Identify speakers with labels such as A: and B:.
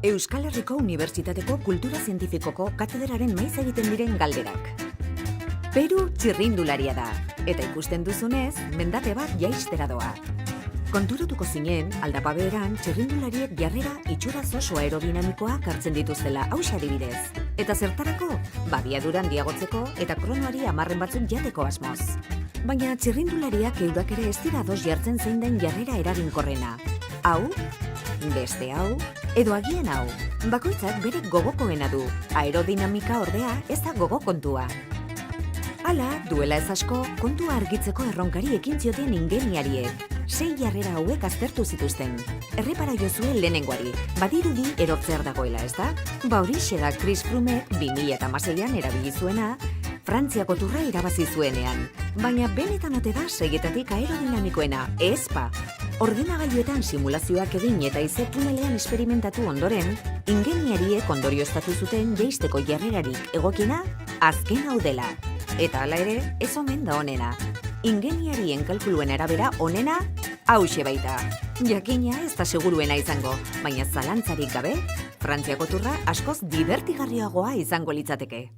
A: Euskal Herriko Unibertsitateko Kultura Zientifikoko katedraren maiz egiten diren galderak. Peru txirrindularia da, eta ikusten duzunez, mendate bat jaistera doa. Konturatuko zinen, aldapa beheran, txirrindulariek jarrera itxuraz oso aerodinamikoa hartzen dituztela, hauxe adibidez. Eta zertarako, babiaduran diagotzeko eta kronoari 10 batzuk jateko asmoz. Baina txirrindulariak eurak ere ez dira ados jartzen zein den jarrera eraginkorrena. Hau, beste hau, edo agian hau. Bakoitzak bere gogokoena du, aerodinamika ordea ez da gogo kontua. Hala, duela ez asko, kontua argitzeko erronkari ekin zioten ingeniariek. 6 jarrera hauek aztertu zituzten. Errepara jozue lehenengoari, badirudi erortzear dagoela, ez da? Horixe da Chris Froomek 2016an erabili zuena, Frantziako Tourra irabazi zuenean. Baina benetan ote da seietatik aerodinamikoena, ezpa. Ordenagailuetan simulazioak egin eta ize tunelean esperimentatu ondoren, ingeniariek ondorioztatu zuten jaisteko jarrerarik egokiena azken hau dela. Eta hala ere, ez omen da onena. Ingeniarien kalkuluen arabera onena, hauxe baita. Jakina ez da seguruena izango, baina zalantzarik gabe, Frantziako Tourra askoz dibertigarriagoa izango litzateke.